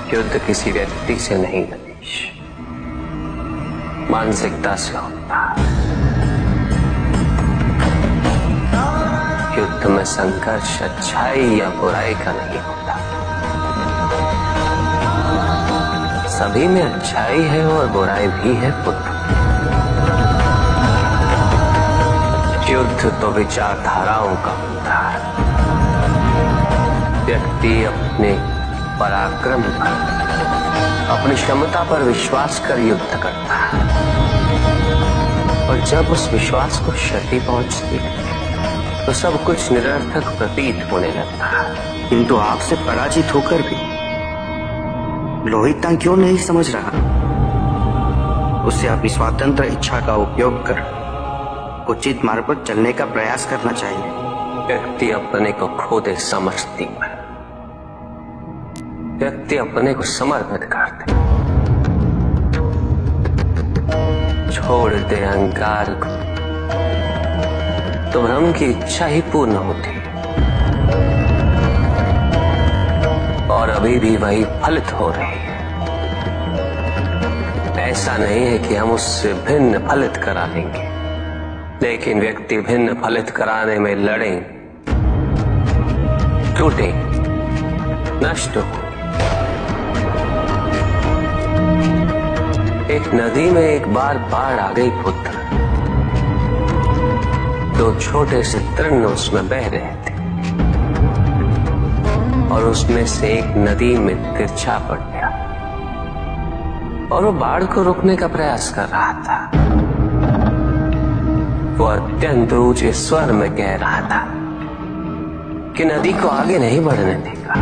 युद्ध किसी व्यक्ति से नहीं नरेश, मानसिकता से होता है। युद्ध में संघर्ष अच्छाई या बुराई का नहीं होता, सभी में अच्छाई है और बुराई भी है पुत्र। युद्ध तो विचारधाराओं का होता है। व्यक्ति अपने पराक्रम पर, अपनी क्षमता पर विश्वास कर युद्ध करता है और जब उस विश्वास को क्षति पहुंचती है तो सब कुछ निरर्थक प्रतीत होने लगता है। किंतु आपसे पराजित होकर भी लोहितांग क्यों नहीं समझ रहा? उसे अपनी स्वतंत्र इच्छा का उपयोग कर उचित मार्ग पर चलने का प्रयास करना चाहिए। व्यक्ति अपने को खो दे समझती है, व्यक्ति अपने को समर्पित कर दे, छोड़ दे अहंकार को, तो भ्रम की इच्छा ही पूर्ण होती है और अभी भी वही फलित हो रही है। ऐसा नहीं है कि हम उससे भिन्न फलित करा लेंगे, लेकिन व्यक्ति भिन्न फलित कराने में लड़े, टूटे, नष्ट हो। एक नदी में एक बार बाढ़ आ गई पुत्र। दो छोटे से तृण उसमें बह रहे थे और उसमें से एक नदी में तिरछा पड़ गया और वो बाढ़ को रोकने का प्रयास कर रहा था। वो अत्यंत ऊंचे स्वर में कह रहा था कि नदी को आगे नहीं बढ़ने देगा।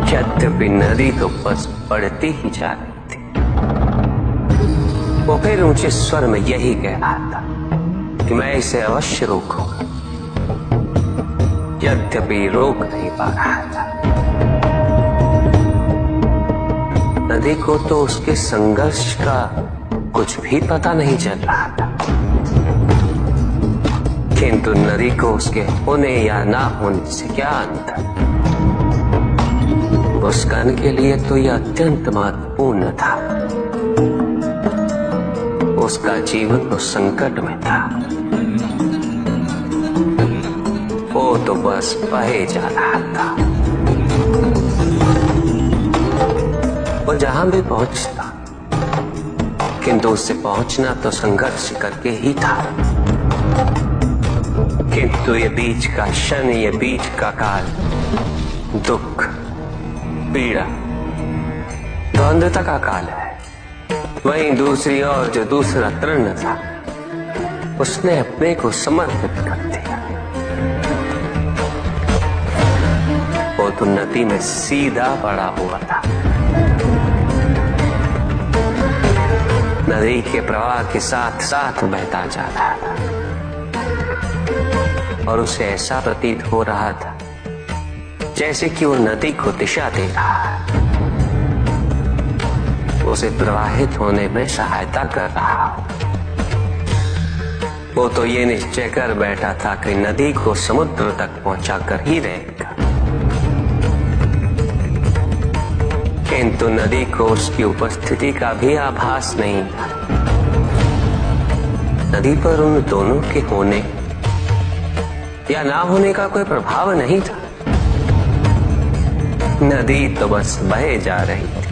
यद्यपि नदी तो बस बढ़ती ही जा रही थी। वो फिर ऊंचे स्वर में यही कह रहा था कि मैं इसे अवश्य रोकूंगा, यद्यपि रोक नहीं पा रहा था। नदी को तो उसके संघर्ष का कुछ भी पता नहीं चल रहा था, किंतु नदी को उसके होने या ना होने से क्या अंतर। उस कण के लिए तो यह अत्यंत महत्वपूर्ण था। उसका जीवन तो संकट में था। वो तो बस बहे जा रहा था। वो जहां भी पहुंचता, किंतु उससे पहुंचना तो संघर्ष करके ही था। किंतु ये बीच का क्षण, ये बीच का काल, दुख, पीड़ा, द्वंद्वता का काल है। वहीं दूसरी ओर जो दूसरा तृण था, उसने अपने को समर्पित कर दिया। वो तो नदी में सीधा पड़ा हुआ था। नदी के प्रवाह के साथ साथ बहता जा रहा था और उसे ऐसा प्रतीत हो रहा था जैसे कि वो नदी को दिशा दे रहा है, उसे प्रवाहित होने में सहायता कर रहा। वो तो ये निश्चय कर बैठा था कि नदी को समुद्र तक पहुंचा कर ही रहेगा, किंतु नदी को उसकी उपस्थिति का भी आभास नहीं था। नदी पर उन दोनों के होने या ना होने का कोई प्रभाव नहीं था। नदी तो बस बहे जा रही थी।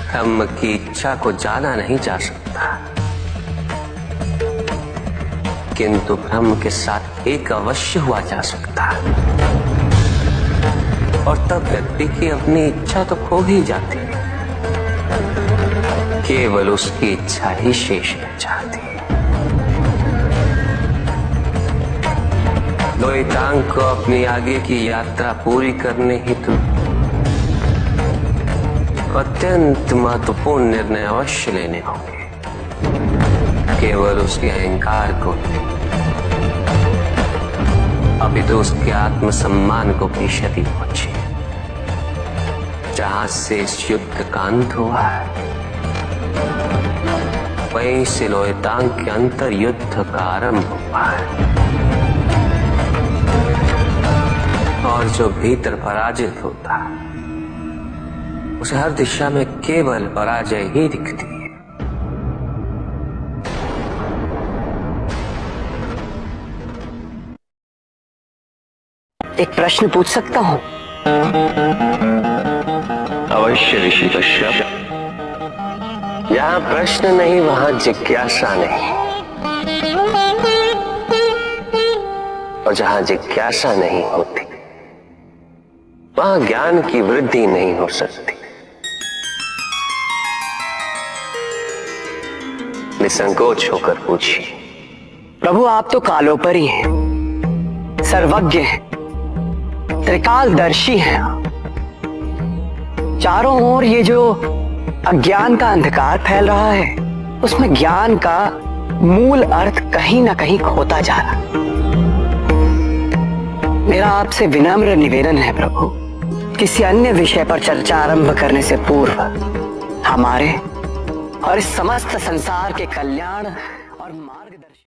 ब्रह्म की इच्छा को जाना नहीं जा सकता, किंतु ब्रह्म के साथ एक अवश्य हुआ जा सकता है और तब व्यक्ति की अपनी इच्छा तो खो ही जाती है, केवल उसकी इच्छा ही शेष रह जाती है। लोहितांग को अपनी आगे की यात्रा पूरी करने हेतु अत्यंत महत्वपूर्ण निर्णय अवश्य लेने होंगे। केवल उसके अहंकार को, अभी तो उसके आत्मसम्मान को भी क्षति पहुंची। जहां से इस युद्ध का अंत हुआ है, वहीं से लोहितांग के अंतर युद्ध का आरंभ हुआ है और जो भीतर पराजित होता है उसे हर दिशा में केवल पराजय ही दिखती है। एक प्रश्न पूछ सकता हूं? अवश्य ऋषि कश्यप। यहाँ प्रश्न नहीं, वहां जिज्ञासा नहीं, और जहां जिज्ञासा नहीं होती वहां ज्ञान की वृद्धि नहीं हो सकती। निसंकोच होकर पूछिए। प्रभु, आप तो कालोपरी हैं, सर्वज्ञ हैं, त्रिकालदर्शी हैं। चारों ओर ये जो अज्ञान का अंधकार फैल रहा है उसमें ज्ञान का मूल अर्थ कहीं ना कहीं खोता जा रहा। मेरा आपसे विनम्र निवेदन है प्रभु, किसी अन्य विषय पर चर्चा आरंभ करने से पूर्व हमारे और इस समस्त संसार के कल्याण और मार्गदर्शन